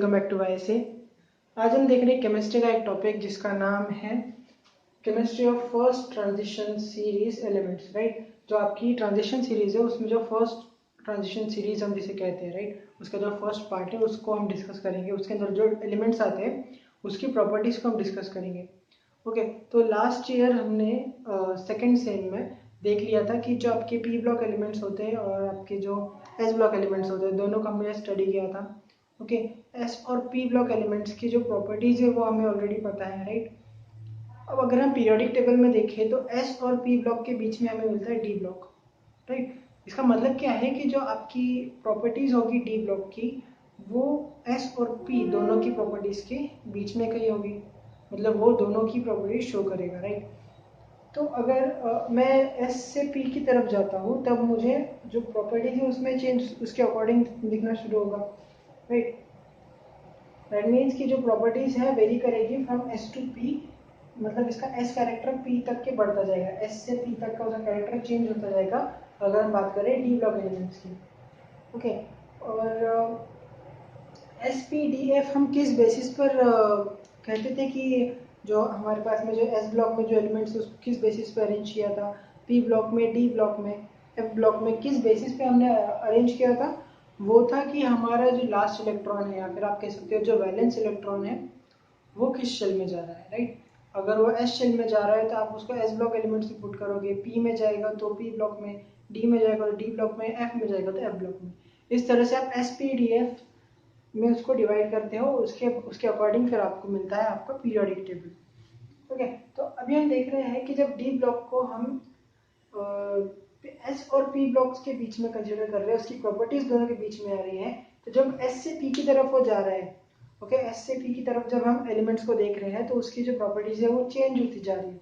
Welcome back to वाईएसए। आज हम देख रहे हैं केमिस्ट्री का एक टॉपिक जिसका नाम है chemistry of first transition series elements, right. जो आपकी ट्रांजिशन सीरीज है उसमें जो फर्स्ट ट्रांजिशन सीरीज हम जिसे कहते हैं, राइट, उसका जो फर्स्ट पार्ट है उसको हम डिस्कस करेंगे। उसके अंदर जो एलिमेंट्स आते हैं उसकी प्रॉपर्टीज को हम डिस्कस करेंगे। ओके, तो लास्ट ईयर हमने सेकेंड सेम में देख लिया था कि जो आपके पी ब्लॉक एलिमेंट्स होते हैं और आपके जो एस ब्लॉक एलिमेंट्स होते हैं दोनों का हमने स्टडी किया था। ओके, एस और पी ब्लॉक एलिमेंट्स की जो प्रॉपर्टीज है वो हमें ऑलरेडी पता है, राइट। अब अगर हम पीरियोडिक टेबल में देखें तो एस और पी ब्लॉक के बीच में हमें मिलता है डी ब्लॉक, राइट। इसका मतलब क्या है कि जो आपकी प्रॉपर्टीज होगी डी ब्लॉक की वो एस और पी दोनों की प्रॉपर्टीज के बीच में कहीं होगी, मतलब वो दोनों की प्रॉपर्टीज शो करेगा, राइट। तो अगर मैं एस से पी की तरफ जाता हूँ तब मुझे जो प्रॉपर्टीज है उसमें चेंज उसके अकॉर्डिंग दिखना शुरू होगा, राइट। दैट मीन्स की जो प्रॉपर्टीज है वेरी करेगी फ्रॉम एस टू पी, मतलब इसका एस कैरेक्टर पी तक के बढ़ता जाएगा, एस से पी तक का उसका कैरेक्टर चेंज होता जाएगा अगर हम बात करें डी ब्लॉक एलिमेंट्स की। ओके, और एस पी डी एफ हम किस बेसिस पर कहते थे कि जो हमारे पास में जो एस ब्लॉक में जो एलिमेंट्स उसको किस बेसिस पे अरेंज किया था, पी ब्लॉक में, डी ब्लॉक में, एफ ब्लॉक में किस बेसिस पे हमने अरेंज किया था, वो था कि हमारा जो लास्ट इलेक्ट्रॉन है या फिर आप कह सकते हो जो वैलेंस इलेक्ट्रॉन है वो किस शेल में जा रहा है, राइट। अगर वो एस शेल में जा रहा है तो आप उसको एस ब्लॉक एलिमेंट्स से पुट करोगे, पी में जाएगा तो पी ब्लॉक में, डी में जाएगा तो डी ब्लॉक में, एफ में जाएगा तो एफ ब्लॉक में। इस तरह से आप एस पी डी एफ में उसको डिवाइड करते हो, उसके उसके अकॉर्डिंग फिर आपको मिलता है आपका पीरियोडिक टेबल। ओके, तो अभी हम देख रहे हैं कि जब डी ब्लॉक को हम एस और पी ब्लॉक्स के बीच में कंसिडर कर रहे हैं, उसकी प्रॉपर्टीज दोनों के बीच में आ रही है, तो जब एस से पी की तरफ वो जा रहा है, ओके, एस से पी की तरफ जब हम एलिमेंट्स को देख रहे हैं तो उसकी जो प्रॉपर्टीज है वो चेंज होती जा रही है,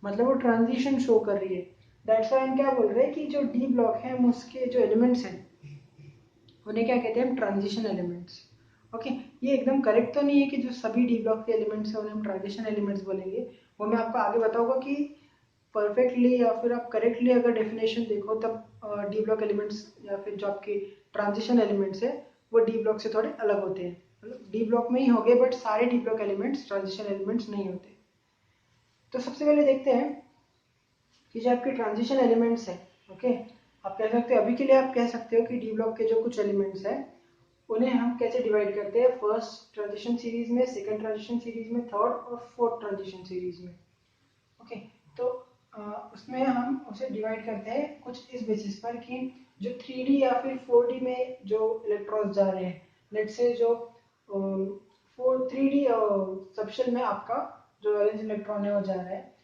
मतलब वो ट्रांजिशन शो कर रही है। दैट्स व्हाई हम क्या बोल रहे हैं कि जो डी ब्लॉक है उसके जो एलिमेंट्स हैं उन्हें क्या कहते हैं हम ट्रांजिशन एलिमेंट्स। ओके, ये एकदम करेक्ट तो नहीं है कि जो सभी डी ब्लॉक के एलिमेंट्स हैं उन्हें हम ट्रांजिशन एलिमेंट्स बोलेंगे, वो मैं आपको आगे बताऊंगा कि परफेक्टली या फिर आप करेक्टली अगर डेफिनेशन देखो तब डी ब्लॉक एलिमेंट्स या फिर जो आपके ट्रांजिशन एलिमेंट्स है वो डी ब्लॉक से थोड़े अलग होते हैं, मतलब डी ब्लॉक में ही हो गए बट सारे D block elements transition elements नहीं होते। तो सबसे पहले देखते हैं कि जो आपके ट्रांजिशन एलिमेंट्स है, ओके, आप कह सकते हो अभी के लिए आप कह सकते हो कि डी ब्लॉक के जो कुछ एलिमेंट्स हैं उन्हें हम कैसे डिवाइड करते हैं, फर्स्ट ट्रांजिशन सीरीज में, सेकंड ट्रांजिशन सीरीज में, थर्ड और फोर्थ ट्रांजिशन सीरीज में। ओके, तो उसमें हम उसे डिवाइड करते हैं कुछ इस बेसिस पर कि जो 3D या फिर 4D में जो इलेक्ट्रॉन्स जा रहे हैं, लेट से जो 3D सबशेल में आपका जो वैलेंस इलेक्ट्रॉन है वो जा रहा है,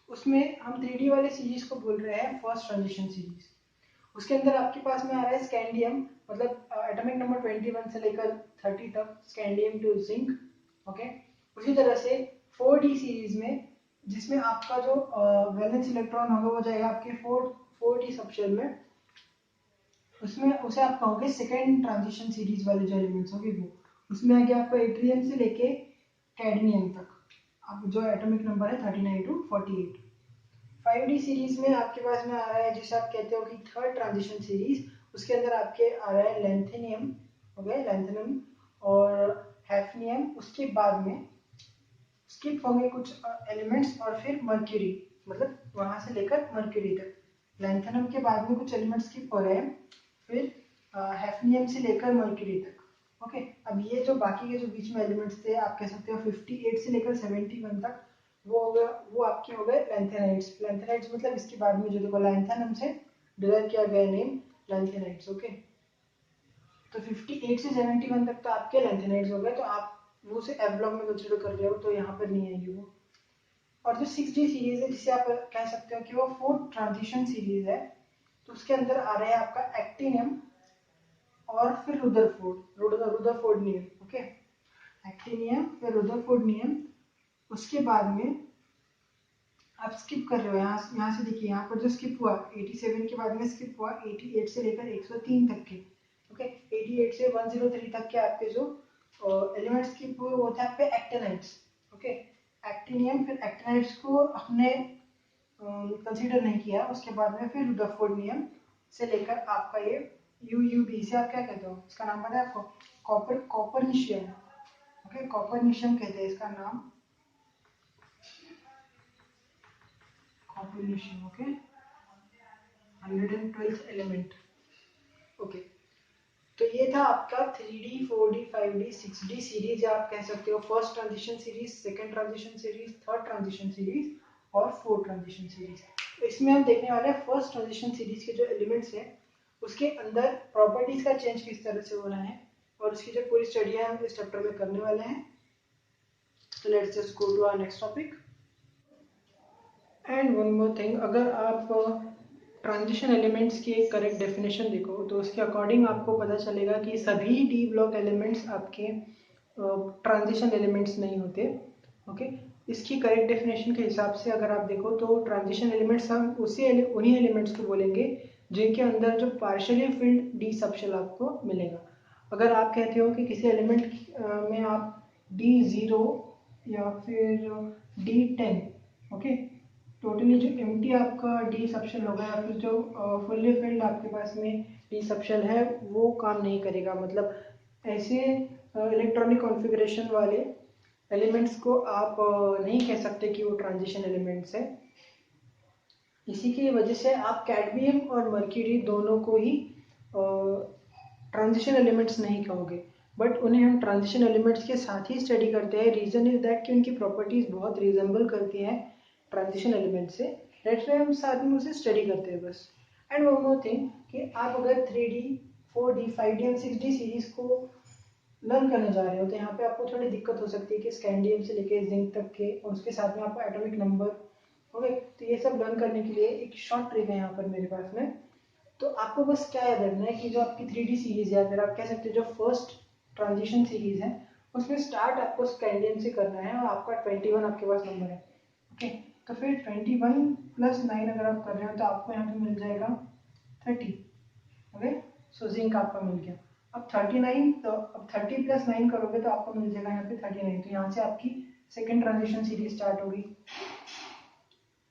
उसमें हम 3D वाले सीरीज को बोल रहे हैं फर्स्ट ट्रांजिशन सीरीज। उसके अंदर आपके पास में आ रहा है स्कैंडियम, मतलब एटॉमिक नंबर 21 से लेकर 30 तक, स्कैंडियम टू जिंक। ओके, उसी तरह से 4D सीरीज में जिसमें आपका जो वैलेंस इलेक्ट्रॉन होगा वो जाएगा आपके 4D सबशेल में, उसमें उसे आप कहोगे सेकेंड ट्रांजिशन सीरीज वाले जो एलिमेंट्स होंगे वो, उसमें आगे आपका एट्रियम से लेके कैडमियम तक, अब जो एटॉमिक नंबर है 39 टू 48। 5D सीरीज में आपके पास में आ रहा है जिसे आप कहते हो कि थर्ड ट्रांजिशन सीरीज, उसके अंदर आपके आ रहा है लैंथेनियम, ओके, लैंथेनियम और हैफनियम, उसके बाद में स्किप होंगे कुछ एलिमेंट्स और फिर मर्क्यूरी, मतलब वहां से लेकर मर्क्यूरी तक, लैंथेनियम के बाद में कुछ एलिमेंट्स स्किप हो रहे हैं, फिर हैफनियम से लेकर मर्क्यूरी तक। ओके, अब ये जो बाकी के जो बीच में एलिमेंट्स थे आप कह सकते हो 58 से लेकर 71 तक, वो हो गया, वो आपके हो गए लैंथेनाइट्स। लैंथेनाइट्स मतलब इसके बाद में जो देखो लैंथेनम से डिराइव किया गया नेम लैंथेनाइट्स। ओके, तो 58 से 71 तक तो आपके लैंथेनाइट्स हो गए, तो आप वो से एफ ब्लॉक में कंसिडर कर रहे हो तो यहाँ पर नहीं आएंगे वो। और जो 6D सीरीज है जिसे आप कह सकते हो कि वो फोर्थ ट्रांजिशन सीरीज है, तो उसके अंदर आ रहा है आपका एक्टिनियम और फिर रुदरफोर्ड नियम। ओके, एक्टिनियम फिर रुदरफोर्ड नियम, उसके बाद में आप स्किप कर रहे हो यहाँ से देखिए, यहाँ पर जो स्किप हुआ 87 के बाद में स्किप हुआ 88 से लेकर 103 तक के। ओके, 88 से 103 तक के आपके जो एलिमेंट्स स्किप हुए वो थे आपके एक्टिनाइट्स। ओके, एक्टिनियम फिर एक्टिनाइट्स को हमने कंसीडर नहीं किया, उसके बाद में फिर रुदरफोर्ड नियम से लेकर आपका ये यूयूबी से आप क्या कहते हो, इसका नाम पता है आपको, कॉपर कॉपरनिशियम। ओके, कॉपर्निशियम कहते हैं इसका नाम, कॉपर्निशियम। Okay, 112th element. ओके, तो ये था आपका 3D 4D 5D 6D series, आप कह सकते हो first transition series, second transition series, third transition series और फोर्थ ट्रांजिशन सीरीज। तो इसमें हम देखने वाले हैं फर्स्ट ट्रांजिशन सीरीज के जो एलिमेंट्स है उसके अंदर प्रॉपर्टीज का चेंज किस तरह से हो रहा है, और उसकी जो पूरी स्टडी है हम इस चैप्टर में करने वाले हैं। तो let's just go to our next topic. And one more thing, अगर आप ट्रांजिशन एलिमेंट्स की एक करेक्ट डेफिनेशन देखो तो उसके अकॉर्डिंग आपको पता चलेगा कि सभी डी ब्लॉक एलिमेंट्स आपके ट्रांजिशन एलिमेंट्स नहीं होते। ओके, इसकी करेक्ट डेफिनेशन के हिसाब से अगर आप देखो तो ट्रांजिशन एलिमेंट्स हम उन्हीं एलिमेंट्स को बोलेंगे जिनके अंदर जो पार्शियली फिल्ड डी सबशेल आपको मिलेगा। अगर आप कहते हो कि किसी एलिमेंट में आप D0 या फिर D10, ओके, टोटली जो एम्प्टी आपका डी सबशेल होगा या फिर जो फुल्ली फिल्ड आपके पास में डी सबशेल है वो काम नहीं करेगा। मतलब ऐसे इलेक्ट्रॉनिक कॉन्फ़िगरेशन वाले एलिमेंट्स को आप नहीं कह सकते कि वो ट्रांजिशन एलिमेंट्स है। इसी की वजह से आप कैडमियम और मर्क्यूरी दोनों को ही ट्रांजिशन एलिमेंट्स नहीं कहोगे, बट उन्हें हम ट्रांजिशन एलिमेंट्स के साथ ही स्टडी करते हैं। रीजन इज दैट कि उनकी प्रॉपर्टीज बहुत रिजेंबल करती हैं ट्रांजिशन एलिमेंट से, दैट्स व्हाई हम साथ में उसे स्टडी करते हैं बस। एंड वन मोर थिंग कि आप अगर 3D 4D 5D and 6D series को लर्न करने जा रहे हो तो यहाँ पे आपको थोड़ी दिक्कत हो सकती है कि स्कैंडियम से लेके जिंक तक के, और उसके साथ में आपको एटॉमिक नंबर। ओके, तो ये सब लर्न करने के लिए एक शॉर्ट ट्रिक है यहाँ पर मेरे पास में। तो आपको बस क्या याद रखना है कि जो आपकी 3D सीरीज है, फिर आप कह सकते हो जो फर्स्ट ट्रांजिशन सीरीज है, उसमें स्टार्ट आपको स्कैंडियम से करना है और आपका 21 आपके पास नंबर है। ओके, तो फिर 21 प्लस 9 अगर आप कर रहे हो तो आपको यहाँ पे मिल जाएगा 30। ओके, सो जिंक आपका मिल गया। अब 39, तो अब 30 प्लस 9 करोगे तो आपको मिल जाएगा यहाँ पे 39। तो यहाँ से आपकी सेकेंड ट्रांजिशन सीरीज स्टार्ट होगी।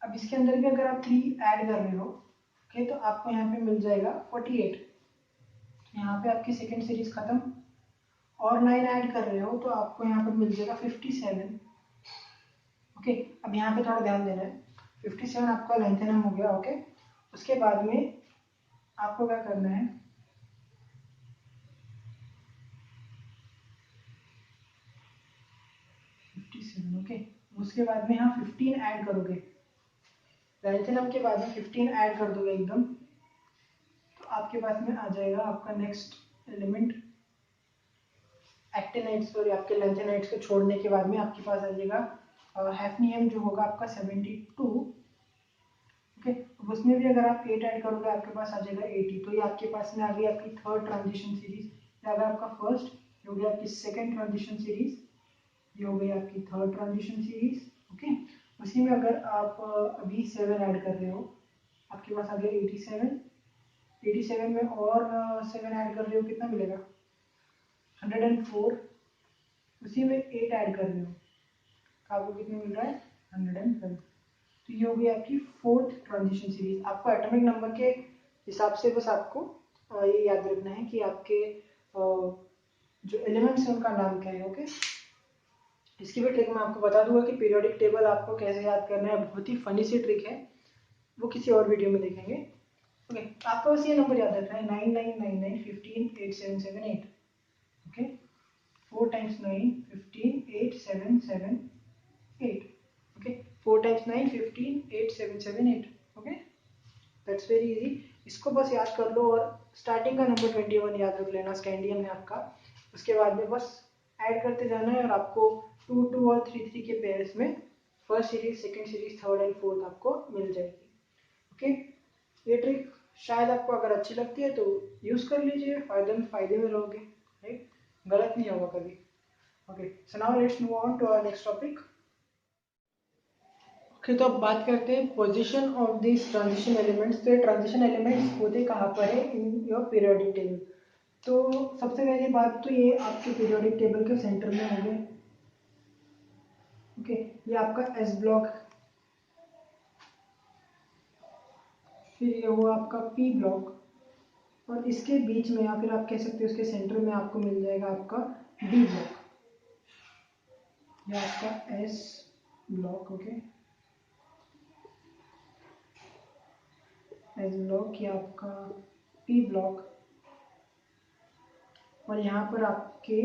अब इसके अंदर भी अगर आप 3 ऐड कर रहे हो, ओके, तो आपको यहाँ पे मिल जाएगा 48। यहाँ पे आपकी सेकेंड सीरीज खत्म, और 9 ऐड कर रहे हो तो आपको यहाँ पर मिल जाएगा 57। ओके, अब यहाँ पे थोड़ा ध्यान देना है, 57 आपका लेंथेनम हो गया। ओके, उसके बाद में आपको क्या करना है, ओके, उसके बाद में यहाँ 15 ऐड करोगे, लेंथेनम के बाद में 15 ऐड कर दोगे एकदम, तो आपके पास में आ जाएगा आपका नेक्स्ट एलिमेंट एक्टिनाइट्स। सॉरी, आपके लेंथेनाइट्स को छोड़ने के बाद में आपके पास आ जाएगा हैफनियम जो होगा आपका 72। ओके, अब उसमें भी अगर आप 8 ऐड करोगे आपके पास आ जाएगा 80। तो ये आपके पास में आ गई आपकी थर्ड ट्रांजिशन सीरीज। ये आ गया आपका फर्स्ट, ये हो गया आपकी सेकेंड ट्रांजिशन सीरीज, ये हो गई आपकी थर्ड ट्रांजिशन सीरीज। ओके, उसी में अगर आप अभी 7 ऐड कर रहे हो, आपके पास आ गया 87। 87 में और 7 ऐड कर रहे हो, कितना मिलेगा 104। उसी में 8 ऐड कर रहे हो, आपको कितना मिल रहा है 112। तो ये हो गई आपकी फोर्थ ट्रांजिशन सीरीज। आपको एटॉमिक नंबर के हिसाब से बस आपको ये याद रखना है कि आपके जो एलिमेंट्स हैं उनका नाम क्या है। ओके, इसकी भी ट्रिक मैं आपको बता दूंगा कि पीरियोडिक टेबल आपको कैसे याद करना है, बहुत ही फनी सी ट्रिक है, वो किसी और वीडियो में देखेंगे। ओके, आपको बस ये नंबर याद रखना है 9999 15 8778। Okay, 4 times 9 15 8778। Okay, 4 times 9 15 8778। Okay, that's very easy. इसको बस याद कर लो और स्टार्टिंग का नंबर 21 याद रख लेना, स्कैंडियम है आपका। उसके बाद में बस ऐड करते जाना है और आपको 2 2 और 3 3 के पेयर्स में first series, second series, third and fourth आपको मिल जाएगी। ओके, ये ट्रिक शायद आपको अगर अच्छी लगती है तो यूज कर लीजिए, फायदे में रहोगे, राइट, गलत नहीं होगा कभी। Okay, so now let's move on to our next topic. Okay, तो अब बात करते हैं position of this transition elements. तो ये ट्रांजिशन एलिमेंट्स होते कहाँ पर है इन योर पीरियोडिक टेबल। तो सबसे पहली बात तो ये आपके पीरियोडिक टेबल के सेंटर में होंगे। ओके, ये आपका एस ब्लॉक, फिर ये हुआ आपका पी ब्लॉक, और इसके बीच में या फिर आप कह सकते हो इसके सेंटर में आपको मिल जाएगा आपका डी ब्लॉक। ये आपका S block, okay, S block, ये आपका पी ब्लॉक, और यहाँ पर आपके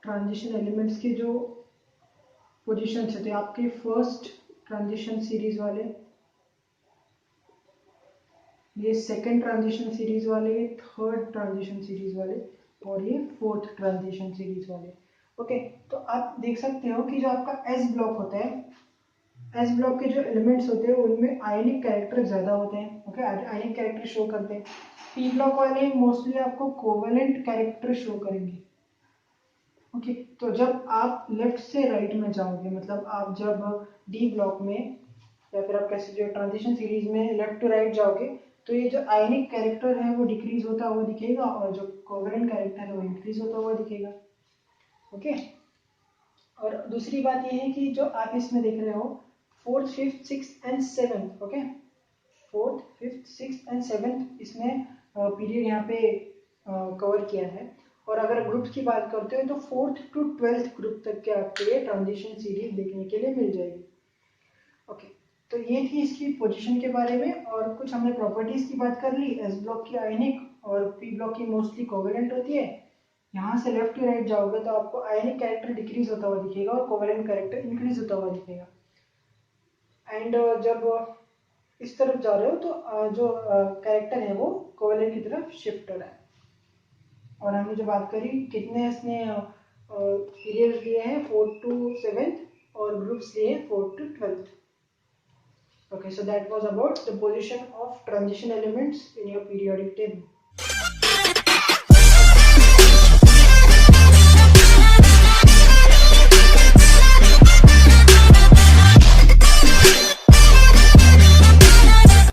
ट्रांजिशन एलिमेंट्स के जो पोजीशन थे आपके फर्स्ट ट्रांजिशन सीरीज वाले, ये सेकंड ट्रांजिशन सीरीज वाले, थर्ड ट्रांजिशन सीरीज वाले, और ये फोर्थ ट्रांजिशन सीरीज वाले। ओके, तो आप देख सकते हो कि जो आपका एस ब्लॉक होता है, एस ब्लॉक के जो एलिमेंट्स होते हैं उनमें आयनिक कैरेक्टर ज्यादा होते हैं। ओके, आयनिक कैरेक्टर शो करते हैं। पी ब्लॉक वाले मोस्टली आपको कोवेलेंट कैरेक्टर शो करेंगे। ओके, तो जब आप लेफ्ट से राइट में जाओगे, मतलब आप जब डी ब्लॉक में या फिर आप कैसे जो ट्रांजिशन सीरीज में लेफ्ट टू राइट जाओगे, तो ये जो आयनिक कैरेक्टर है वो डिक्रीज होता हुआ दिखेगा और जो कोवेलेंट कैरेक्टर है वो इंक्रीज होता हुआ दिखेगा। ओके, और दूसरी बात ये है कि जो आप इसमें देख रहे हो fourth, fifth, six and seventh, okay, fourth, fifth, six and seventh इसमें पीरियड यहाँ पे कवर किया है। और अगर ग्रुप्स की बात करते हो तो फोर्थ टू ट्वेल्थ ग्रुप तक के आपको ये ट्रांजिशन सीरीज देखने के लिए मिल जाएगी। ओके, तो ये थी इसकी पोजीशन के बारे में, और कुछ हमने प्रॉपर्टीज की बात कर ली। एस ब्लॉक की आयनिक और पी ब्लॉक की मोस्टली कोवेलेंट होती है। यहाँ से लेफ्ट टू राइट जाओगे तो आपको आयनिक कैरेक्टर डिक्रीज होता हुआ दिखेगा और कोवेलेंट कैरेक्टर इंक्रीज होता हुआ दिखेगा। एंड जब इस तरफ जा रहे हो तो जो कैरेक्टर है वो कोवेलेंट की तरफ शिफ्ट हो रहा है। और हमने जो बात करी कितने इसने पीरियड्स लिए हैं, 4 to 7th, और ग्रुप्स लिए हैं 4 to 12th। Okay, so that was about the position of transition elements in your periodic table.